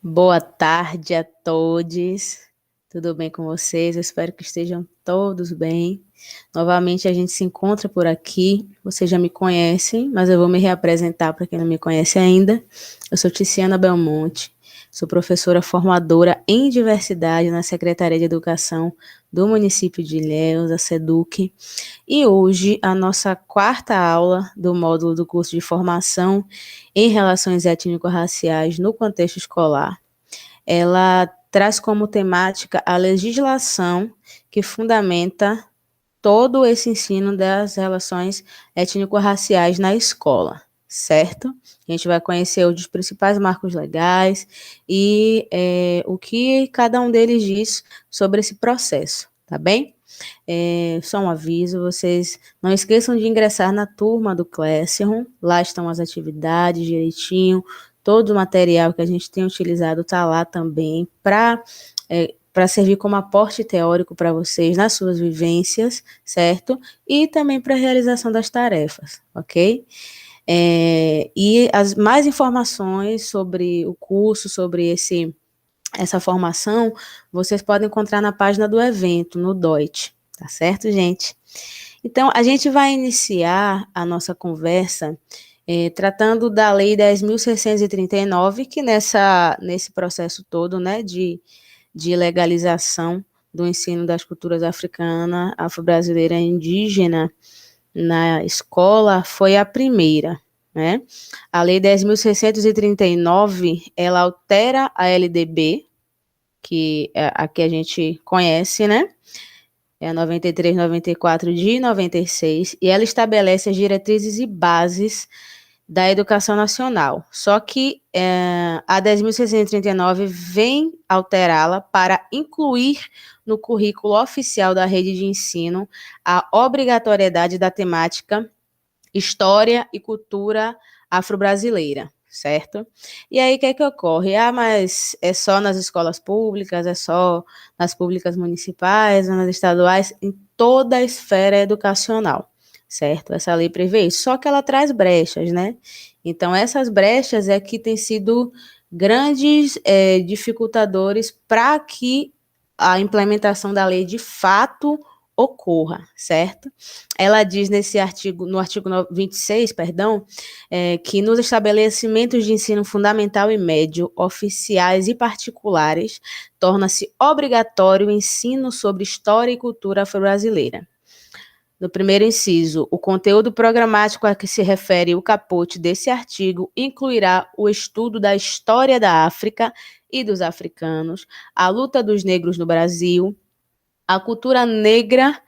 Boa tarde a todos. Tudo bem com vocês? Eu espero que estejam todos bem. Novamente a gente se encontra por aqui. Vocês já me conhecem, mas eu vou me reapresentar para quem não me conhece ainda. Eu sou Tiziana Belmonte, sou professora formadora em diversidade na Secretaria de Educação do município de Ilhéus, a SEDUC. E hoje a nossa quarta aula do módulo do curso de formação em relações étnico-raciais no contexto escolar. Ela traz como temática a legislação que fundamenta todo esse ensino das relações étnico-raciais na escola, certo? A gente vai conhecer os principais marcos legais e o que cada um deles diz sobre esse processo, tá bem? Só um aviso, vocês não esqueçam de ingressar na turma do Classroom, lá estão as atividades direitinho, todo o material que a gente tem utilizado está lá também para servir como aporte teórico para vocês nas suas vivências, certo? E também para a realização das tarefas, ok? E as mais informações sobre o curso, sobre essa formação, vocês podem encontrar na página do evento, no Deutsch, tá certo, gente? Então, a gente vai iniciar a nossa conversa tratando da Lei 10.639, que nesse processo todo, né, de legalização do ensino das culturas africana, afro-brasileira e indígena na escola, foi a primeira, né? A Lei 10.639, ela altera a LDB, que é a que a gente conhece, né? É a 93/94 de 96, e ela estabelece as diretrizes e bases da educação nacional. Só que a 10.639 vem alterá-la para incluir no currículo oficial da rede de ensino a obrigatoriedade da temática História e Cultura Afro-Brasileira, certo? E aí, o que é que ocorre? Mas é só nas escolas públicas, é só nas públicas municipais, nas estaduais, em toda a esfera educacional, certo? Essa lei prevê isso, só que ela traz brechas, né? Então, essas brechas é que têm sido grandes dificultadores para que a implementação da lei de fato ocorra, certo? Ela diz no artigo 26, perdão, que nos estabelecimentos de ensino fundamental e médio, oficiais e particulares, torna-se obrigatório o ensino sobre história e cultura afro-brasileira. No primeiro inciso, o conteúdo programático a que se refere o caput desse artigo incluirá o estudo da história da África e dos africanos, a luta dos negros no Brasil, a cultura negra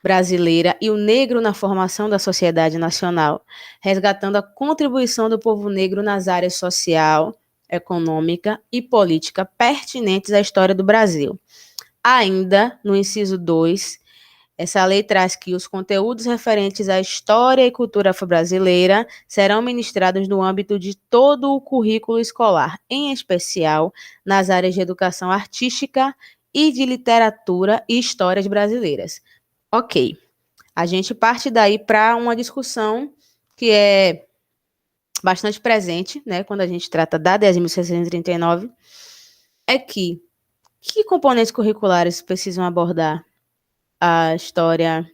brasileira e o negro na formação da sociedade nacional, resgatando a contribuição do povo negro nas áreas social, econômica e política pertinentes à história do Brasil. Ainda, no inciso 2, essa lei traz que os conteúdos referentes à história e cultura afro-brasileira serão ministrados no âmbito de todo o currículo escolar, em especial nas áreas de educação artística e de literatura e histórias brasileiras. Ok, a gente parte daí para uma discussão que é bastante presente, né, quando a gente trata da 10.639, é que componentes curriculares precisam abordar a história,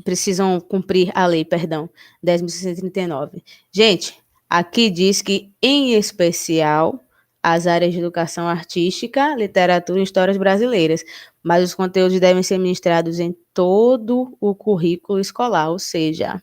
precisam cumprir a lei, perdão, 10.639. Gente, aqui diz que, em especial, as áreas de educação artística, literatura e histórias brasileiras, mas os conteúdos devem ser ministrados em todo o currículo escolar, ou seja,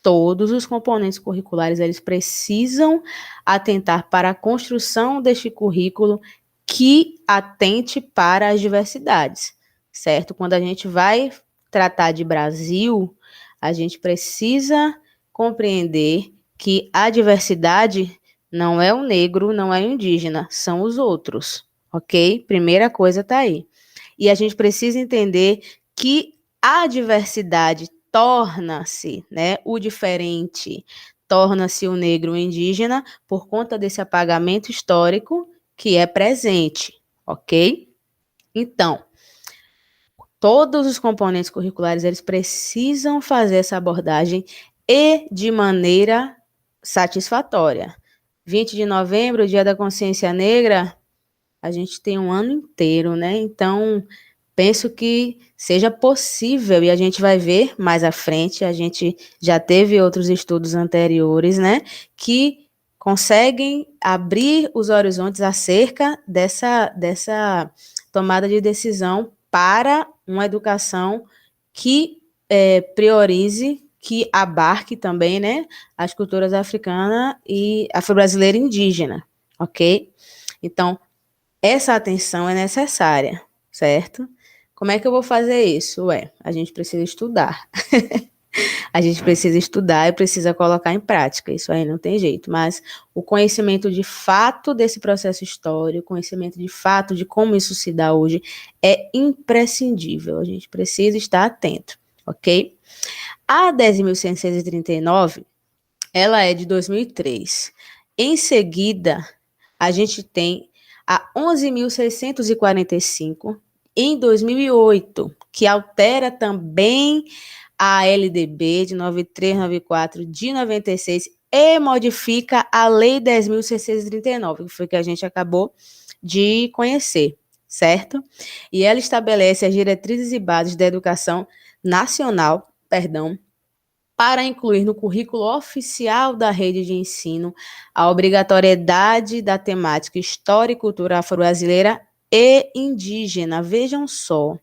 todos os componentes curriculares, eles precisam atentar para a construção deste currículo que atente para as diversidades, certo? Quando a gente vai tratar de Brasil, a gente precisa compreender que a diversidade não é o negro, não é o indígena, são os outros, ok? Primeira coisa tá aí. E a gente precisa entender que a diversidade torna-se, né, o diferente, torna-se o negro, o indígena, por conta desse apagamento histórico que é presente, ok? Então, todos os componentes curriculares, eles precisam fazer essa abordagem e de maneira satisfatória. 20 de novembro, Dia da Consciência Negra, a gente tem um ano inteiro, né? Então, penso que seja possível, e a gente vai ver mais à frente, a gente já teve outros estudos anteriores, né, que conseguem abrir os horizontes acerca dessa tomada de decisão para uma educação que priorize, que abarque também, né, as culturas africana e afro-brasileira e indígena, ok? Então, essa atenção é necessária, certo? Como é que eu vou fazer isso? Ué, a gente precisa estudar. A gente precisa estudar e precisa colocar em prática. Isso aí não tem jeito. Mas o conhecimento de fato desse processo histórico, o conhecimento de fato de como isso se dá hoje, é imprescindível. A gente precisa estar atento, ok? A 10.639, ela é de 2003. Em seguida, a gente tem a 11.645 em 2008, que altera também a LDB de 9394 de 96 e modifica a Lei 10.639, que foi que a gente acabou de conhecer, certo? E ela estabelece as diretrizes e bases da educação nacional, para incluir no currículo oficial da rede de ensino a obrigatoriedade da temática História e Cultura Afro-Brasileira e Indígena. Vejam só,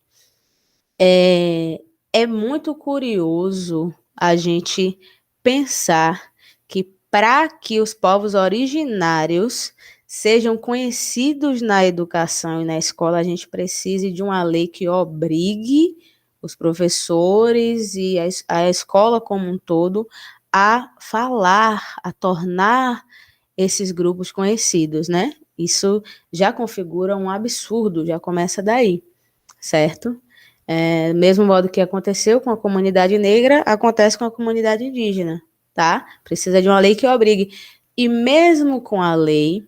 é muito curioso a gente pensar que para que os povos originários sejam conhecidos na educação e na escola, a gente precise de uma lei que obrigue os professores e a escola como um todo a falar, a tornar esses grupos conhecidos, né? Isso já configura um absurdo, já começa daí, certo? Mesmo modo que aconteceu com a comunidade negra, acontece com a comunidade indígena, tá? Precisa de uma lei que obrigue. E mesmo com a lei,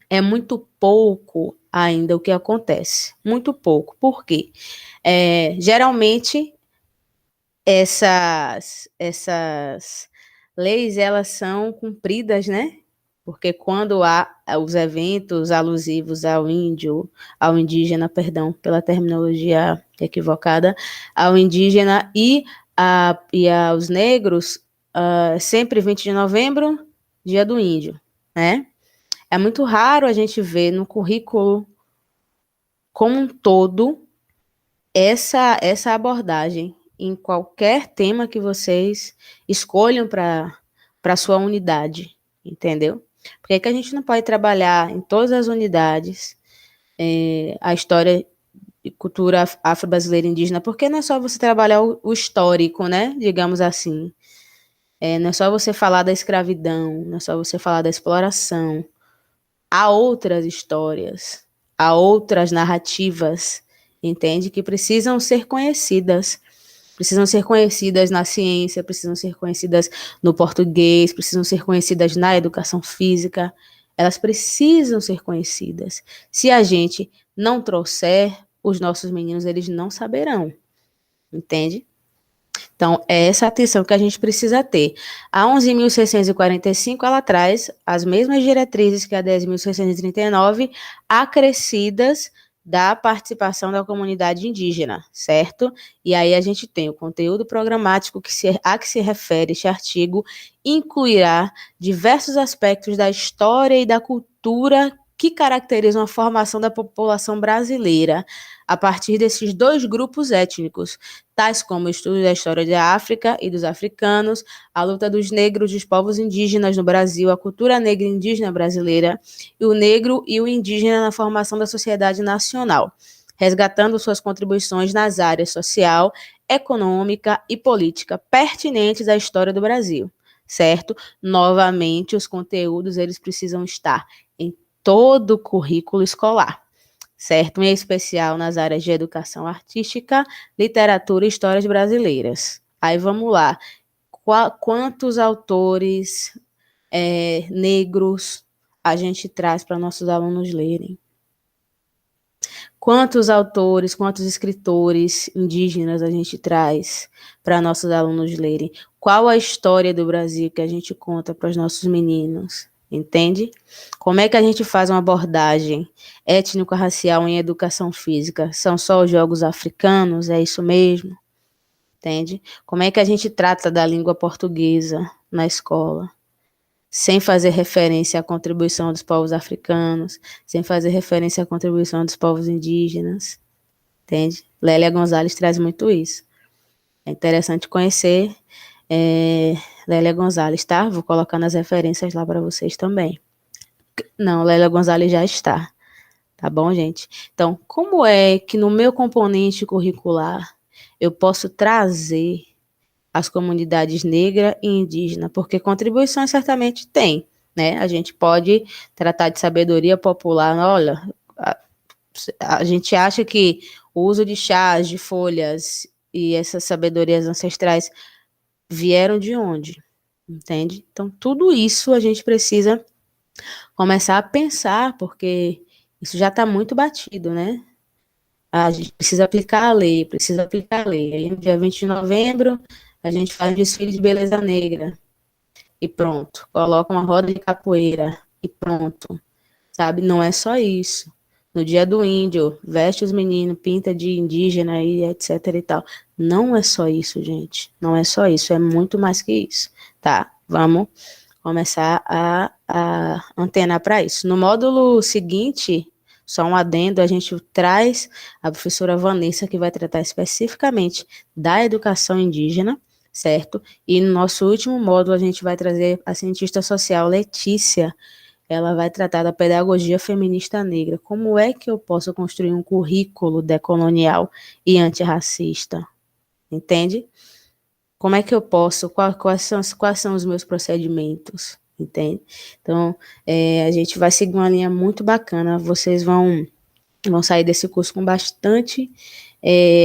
é muito pouco ainda o que acontece. Muito pouco. Por quê? Geralmente, essas leis, elas são cumpridas, né? Porque quando há os eventos alusivos ao índio, ao indígena, perdão, pela terminologia equivocada, ao indígena e aos negros, sempre 20 de novembro, dia do índio, né? É muito raro a gente ver no currículo como um todo essa abordagem em qualquer tema que vocês escolham para sua unidade, entendeu? Por que que a gente não pode trabalhar em todas as unidades a história e cultura afro-brasileira e indígena? Porque não é só você trabalhar o histórico, né? Digamos assim. Não é só você falar da escravidão, não é só você falar da exploração. Há outras histórias, há outras narrativas, entende? Que precisam ser conhecidas. Precisam ser conhecidas na ciência, precisam ser conhecidas no português, precisam ser conhecidas na educação física. Elas precisam ser conhecidas. Se a gente não trouxer, os nossos meninos, eles não saberão, entende? Então, é essa atenção que a gente precisa ter. A 11.645, ela traz as mesmas diretrizes que a 10.639, acrescidas da participação da comunidade indígena, certo? E aí a gente tem o conteúdo programático a que se refere este artigo, incluirá diversos aspectos da história e da cultura que caracterizam a formação da população brasileira a partir desses dois grupos étnicos, tais como o estudo da história da África e dos africanos, a luta dos negros dos povos indígenas no Brasil, a cultura negra e indígena brasileira, e o negro e o indígena na formação da sociedade nacional, resgatando suas contribuições nas áreas social, econômica e política pertinentes à história do Brasil, certo? Novamente, os conteúdos eles precisam estar em todo o currículo escolar, certo? Em especial nas áreas de educação artística, literatura e histórias brasileiras. Aí vamos lá. Quantos autores negros a gente traz para nossos alunos lerem? Quantos autores, quantos escritores indígenas a gente traz para nossos alunos lerem? Qual a história do Brasil que a gente conta para os nossos meninos? entende? Como é que a gente faz uma abordagem étnico-racial em educação física? São só os jogos africanos? É isso mesmo? Entende? Como é que a gente trata da língua portuguesa na escola? Sem fazer referência à contribuição dos povos africanos, sem fazer referência à contribuição dos povos indígenas, entende? Lélia Gonzalez traz muito isso. É interessante conhecer Lélia Gonzalez, tá? Vou colocar nas referências lá para vocês também. Não, Lélia Gonzalez já está, tá bom, gente? Então, como é que no meu componente curricular eu posso trazer as comunidades negra e indígena? Porque contribuições certamente tem, né? A gente pode tratar de sabedoria popular. Olha, a gente acha que o uso de chás, de folhas e essas sabedorias ancestrais vieram de onde? Entende? Então, tudo isso a gente precisa começar a pensar, porque isso já está muito batido, né? A gente precisa aplicar a lei, precisa aplicar a lei. Aí, no dia 20 de novembro, a gente faz um desfile de beleza negra e pronto. Coloca uma roda de capoeira e pronto. Sabe? Não é só isso. No dia do índio, veste os meninos, pinta de indígena e etc e tal. Não é só isso, gente. Não é só isso, é muito mais que isso, tá? Vamos começar a antenar para isso. No módulo seguinte, só um adendo, a gente traz a professora Vanessa, que vai tratar especificamente da educação indígena, certo? E no nosso último módulo, a gente vai trazer a cientista social Letícia. Ela vai tratar da pedagogia feminista negra. Como é que eu posso construir um currículo decolonial e antirracista? Entende? Como é que eu posso? Quais são os meus procedimentos? Entende? Então, a gente vai seguir uma linha muito bacana. Vocês vão sair desse curso com bastante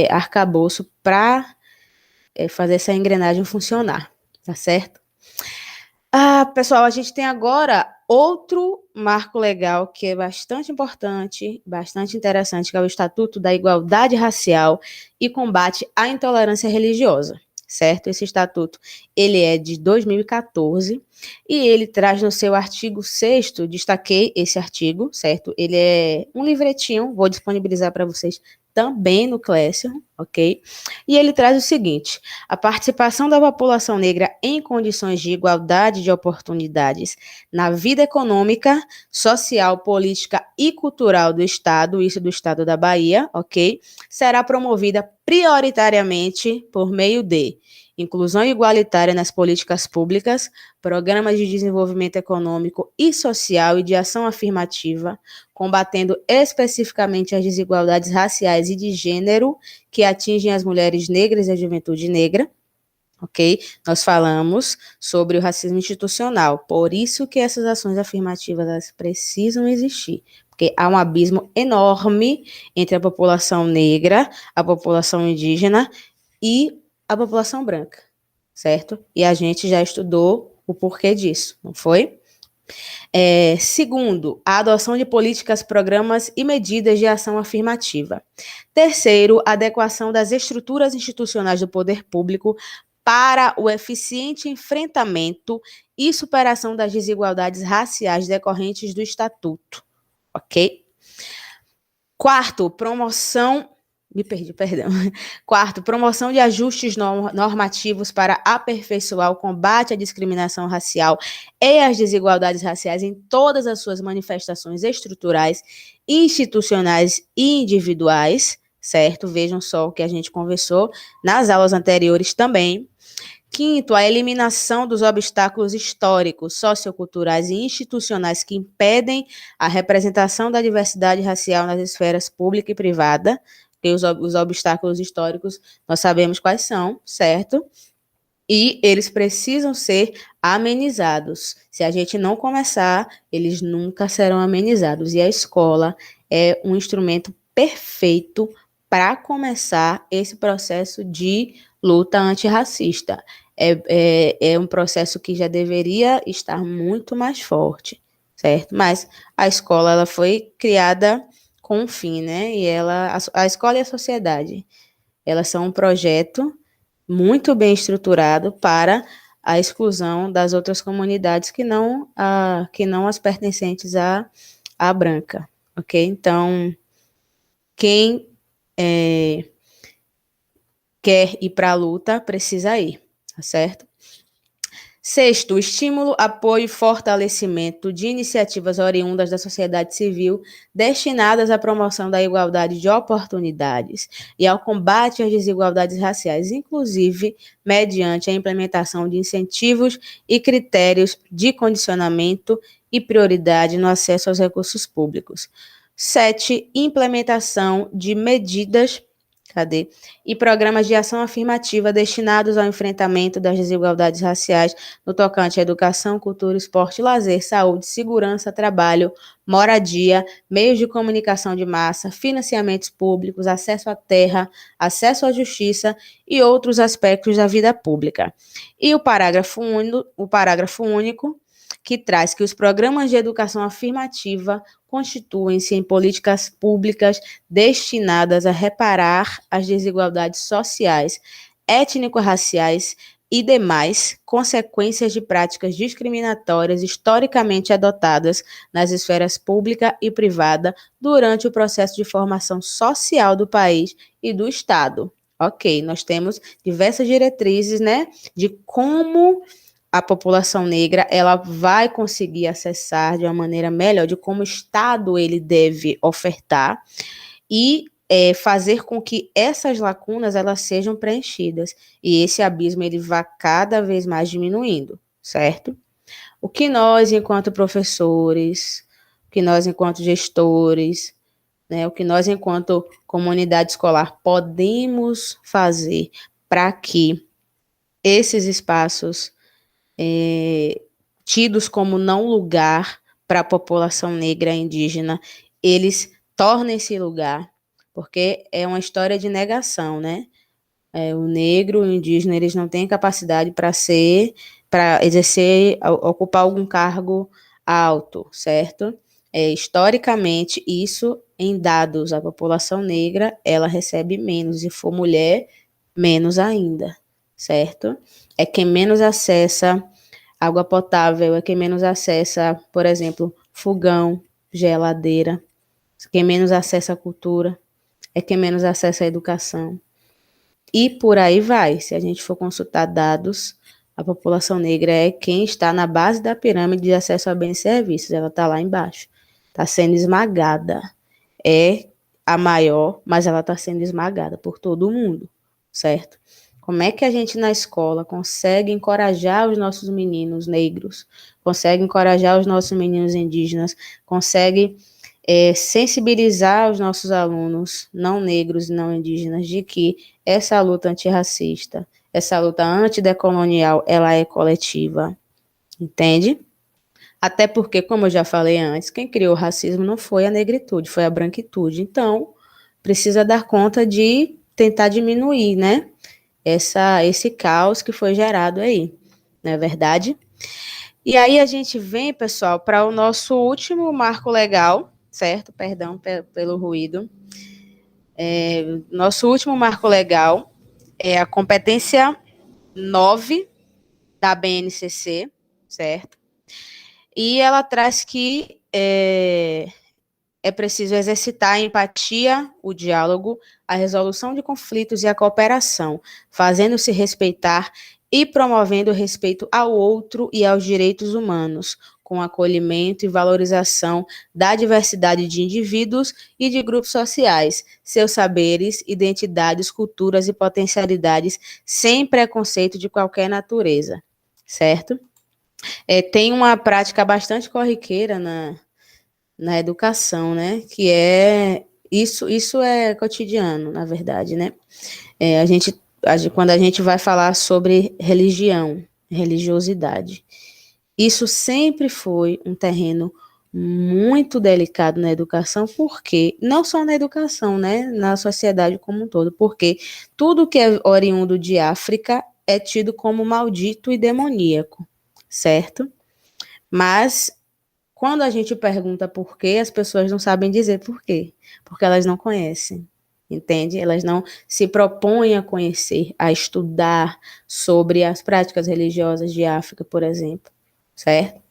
arcabouço para fazer essa engrenagem funcionar. Tá certo? Pessoal, a gente tem agora outro marco legal que é bastante importante, bastante interessante, que é o Estatuto da Igualdade Racial e Combate à Intolerância Religiosa, certo? Esse estatuto, ele é de 2014 e ele traz no seu artigo 6º, destaquei esse artigo, certo? Ele é um livretinho, vou disponibilizar para vocês também no Classroom, ok? E ele traz o seguinte: a participação da população negra em condições de igualdade de oportunidades na vida econômica, social, política e cultural do Estado, isso do Estado da Bahia, ok? Será promovida prioritariamente por meio de inclusão igualitária nas políticas públicas, programas de desenvolvimento econômico e social e de ação afirmativa, combatendo especificamente as desigualdades raciais e de gênero que atingem as mulheres negras e a juventude negra, ok? Nós falamos sobre o racismo institucional, por isso que essas ações afirmativas elas precisam existir, porque há um abismo enorme entre a população negra, a população indígena e a população branca, certo? E a gente já estudou o porquê disso, não foi? Segundo, a adoção de políticas, programas e medidas de ação afirmativa. Terceiro, a adequação das estruturas institucionais do poder público para o eficiente enfrentamento e superação das desigualdades raciais decorrentes do Estatuto, ok? Quarto, Quarto, promoção de ajustes normativos para aperfeiçoar o combate à discriminação racial e às desigualdades raciais em todas as suas manifestações estruturais, institucionais e individuais, certo? Vejam só o que a gente conversou nas aulas anteriores também. Quinto, a eliminação dos obstáculos históricos, socioculturais e institucionais que impedem a representação da diversidade racial nas esferas pública e privada. E os obstáculos históricos nós sabemos quais são, certo? E eles precisam ser amenizados. Se a gente não começar, eles nunca serão amenizados. E a escola é um instrumento perfeito para começar esse processo de luta antirracista. É um processo que já deveria estar muito mais forte, certo? Mas a escola ela foi criada com um fim, né? E a escola e a sociedade, elas são um projeto muito bem estruturado para a exclusão das outras comunidades que não as pertencentes à branca, ok? Então, quem quer ir para a luta precisa ir, tá certo? Sexto, estímulo, apoio e fortalecimento de iniciativas oriundas da sociedade civil destinadas à promoção da igualdade de oportunidades e ao combate às desigualdades raciais, inclusive mediante a implementação de incentivos e critérios de condicionamento e prioridade no acesso aos recursos públicos. 7. Implementação de medidas e programas de ação afirmativa destinados ao enfrentamento das desigualdades raciais no tocante à educação, cultura, esporte, lazer, saúde, segurança, trabalho, moradia, meios de comunicação de massa, financiamentos públicos, acesso à terra, acesso à justiça e outros aspectos da vida pública. E o parágrafo único, que traz que os programas de educação afirmativa constituem-se em políticas públicas destinadas a reparar as desigualdades sociais, étnico-raciais e demais consequências de práticas discriminatórias historicamente adotadas nas esferas pública e privada durante o processo de formação social do país e do Estado. Ok, nós temos diversas diretrizes, né, de como a população negra ela vai conseguir acessar de uma maneira melhor, de como o Estado ele deve ofertar e fazer com que essas lacunas elas sejam preenchidas e esse abismo ele vá cada vez mais diminuindo, certo? O que nós, enquanto professores, o que nós, enquanto gestores, né, o que nós, enquanto comunidade escolar, podemos fazer para que esses espaços tidos como não lugar para a população negra e indígena, eles tornem esse lugar, porque é uma história de negação, né? O negro, o indígena, eles não têm capacidade para exercer, ocupar algum cargo alto, certo? Historicamente, isso em dados, a população negra, ela recebe menos, e se for mulher, menos ainda, certo? É quem menos acessa água potável, é quem menos acessa, por exemplo, fogão, geladeira, quem menos acessa a cultura, é quem menos acessa a educação. E por aí vai, se a gente for consultar dados, a população negra é quem está na base da pirâmide de acesso a bens e serviços, ela está lá embaixo, está sendo esmagada. É a maior, mas ela está sendo esmagada por todo mundo, certo? Como é que a gente na escola consegue encorajar os nossos meninos negros, consegue encorajar os nossos meninos indígenas, consegue sensibilizar os nossos alunos não negros e não indígenas de que essa luta antirracista, essa luta antidecolonial, ela é coletiva, entende? Até porque, como eu já falei antes, quem criou o racismo não foi a negritude, foi a branquitude. Então, precisa dar conta de tentar diminuir, né? Esse caos que foi gerado aí, não é verdade? E aí a gente vem, pessoal, para o nosso último marco legal, certo? Perdão pelo ruído. Nosso último marco legal é a competência 9 da BNCC, certo? E ela traz que é preciso exercitar a empatia, o diálogo, a resolução de conflitos e a cooperação, fazendo-se respeitar e promovendo o respeito ao outro e aos direitos humanos, com acolhimento e valorização da diversidade de indivíduos e de grupos sociais, seus saberes, identidades, culturas e potencialidades, sem preconceito de qualquer natureza, certo? Tem uma prática bastante corriqueira na educação, né? Que é isso é cotidiano, na verdade, né? Quando a gente vai falar sobre religião, religiosidade, isso sempre foi um terreno muito delicado na educação, porque não só na educação, né? Na sociedade como um todo, porque tudo que é oriundo de África é tido como maldito e demoníaco, certo? Mas quando a gente pergunta por quê, as pessoas não sabem dizer por quê, porque elas não conhecem. entende? Elas não se propõem a conhecer, a estudar sobre as práticas religiosas de África, por exemplo, certo?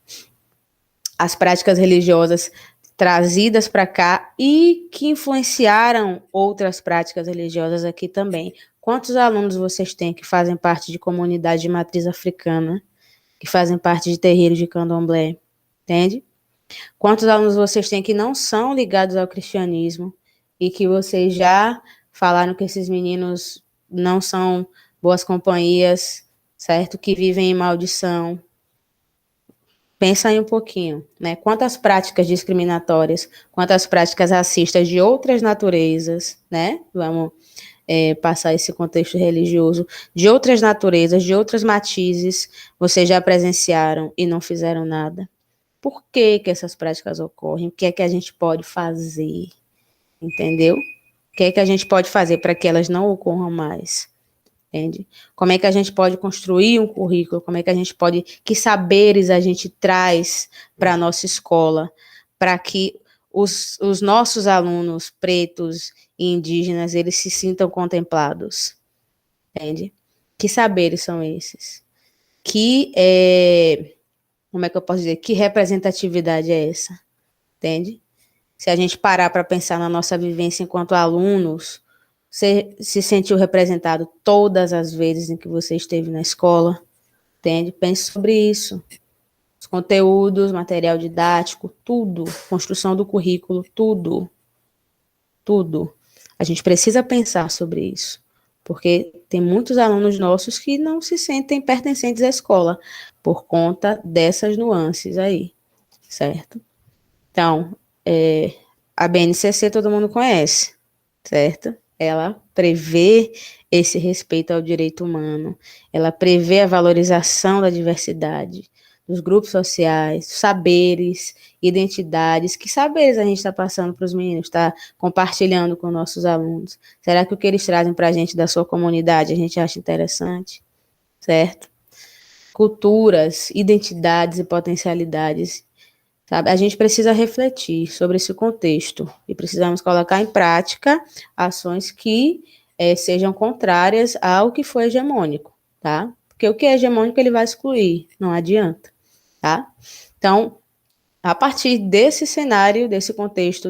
As práticas religiosas trazidas para cá e que influenciaram outras práticas religiosas aqui também. Quantos alunos vocês têm que fazem parte de comunidade de matriz africana, que fazem parte de terreiros de candomblé, entende? Quantos alunos vocês têm que não são ligados ao cristianismo e que vocês já falaram que esses meninos não são boas companhias, certo? Que vivem em maldição. Pensa aí um pouquinho, né? Quantas práticas discriminatórias, quantas práticas racistas de outras naturezas, né? Vamos passar esse contexto religioso, de outras naturezas, de outras matizes, vocês já presenciaram e não fizeram nada. Por que que essas práticas ocorrem? O que é que a gente pode fazer? Entendeu? O que é que a gente pode fazer para que elas não ocorram mais? Entende? Como é que a gente pode construir um currículo? Como é que a gente pode, que saberes a gente traz para a nossa escola, para que os nossos alunos pretos e indígenas, eles se sintam contemplados? Entende? Que saberes são esses? Como é que eu posso dizer? Que representatividade é essa? Entende? Se a gente parar para pensar na nossa vivência enquanto alunos, você se sentiu representado todas as vezes em que você esteve na escola? Entende? Pense sobre isso. Os conteúdos, material didático, tudo, construção do currículo, tudo, tudo. A gente precisa pensar sobre isso, porque tem muitos alunos nossos que não se sentem pertencentes à escola por conta dessas nuances aí, certo? Então, a BNCC todo mundo conhece, certo? Ela prevê esse respeito ao direito humano, ela prevê a valorização da diversidade, dos grupos sociais, saberes, identidades. Que saberes a gente está passando para os meninos, está compartilhando com nossos alunos? Será que o que eles trazem para a gente da sua comunidade a gente acha interessante? Certo? Culturas, identidades e potencialidades. Sabe? A gente precisa refletir sobre esse contexto e precisamos colocar em prática ações que sejam contrárias ao que foi hegemônico, tá? Porque o que é hegemônico ele vai excluir, não adianta, tá? Então, a partir desse cenário, desse contexto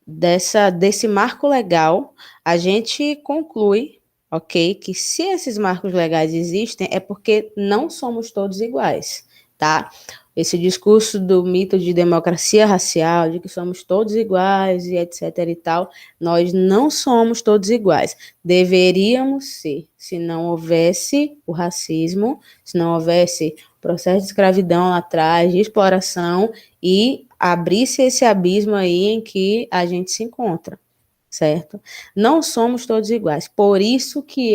desse marco legal, a gente conclui, ok, que se esses marcos legais existem é porque não somos todos iguais, tá? Esse discurso do mito de democracia racial, de que somos todos iguais e etc e tal, nós não somos todos iguais. Deveríamos ser, se não houvesse o racismo, se não houvesse o processo de escravidão lá atrás, de exploração, e abrisse esse abismo aí em que a gente se encontra, certo? Não somos todos iguais, por isso que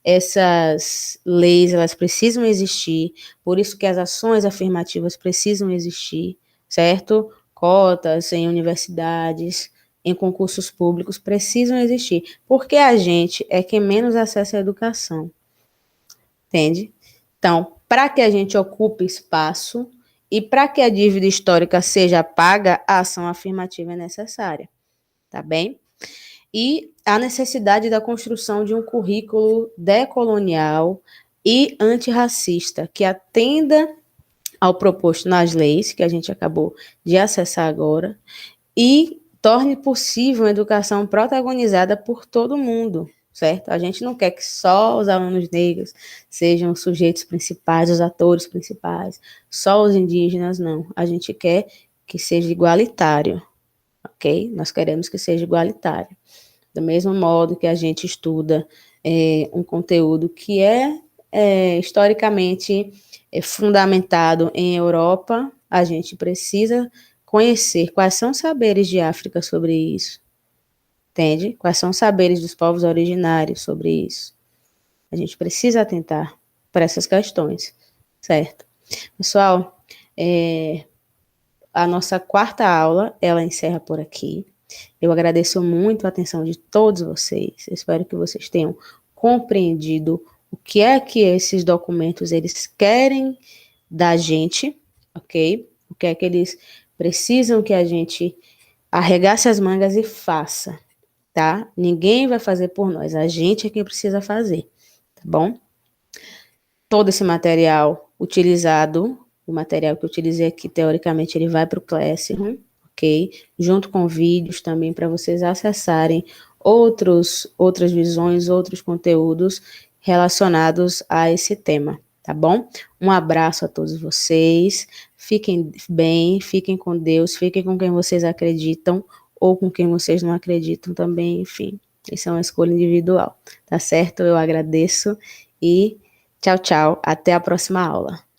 essas leis, elas precisam existir, por isso que as ações afirmativas precisam existir, certo? Cotas em universidades, em concursos públicos precisam existir, porque a gente é quem menos acessa a educação, entende? Então, para que a gente ocupe espaço e para que a dívida histórica seja paga, a ação afirmativa é necessária, tá bem? E a necessidade da construção de um currículo decolonial e antirracista que atenda ao proposto nas leis, que a gente acabou de acessar agora, e torne possível uma educação protagonizada por todo mundo, certo? A gente não quer que só os alunos negros sejam os sujeitos principais, os atores principais, só os indígenas, não. A gente quer que seja igualitário, ok? Nós queremos que seja igualitário. Do mesmo modo que a gente estuda um conteúdo que historicamente fundamentado em Europa, a gente precisa conhecer quais são os saberes de África sobre isso, entende? Quais são os saberes dos povos originários sobre isso. A gente precisa atentar para essas questões, certo? Pessoal, a nossa quarta aula, ela encerra por aqui. Eu agradeço muito a atenção de todos vocês. Eu espero que vocês tenham compreendido o que é que esses documentos eles querem da gente, ok? O que é que eles precisam que a gente arregace as mangas e faça, tá? Ninguém vai fazer por nós, a gente é quem precisa fazer, tá bom? Todo esse material utilizado, o material que eu utilizei aqui, teoricamente, ele vai para o Classroom, ok? Junto com vídeos também para vocês acessarem outras visões, outros conteúdos relacionados a esse tema, tá bom? Um abraço a todos vocês, fiquem bem, fiquem com Deus, fiquem com quem vocês acreditam ou com quem vocês não acreditam também, enfim, isso é uma escolha individual, tá certo? Eu agradeço e tchau, tchau. Até a próxima aula.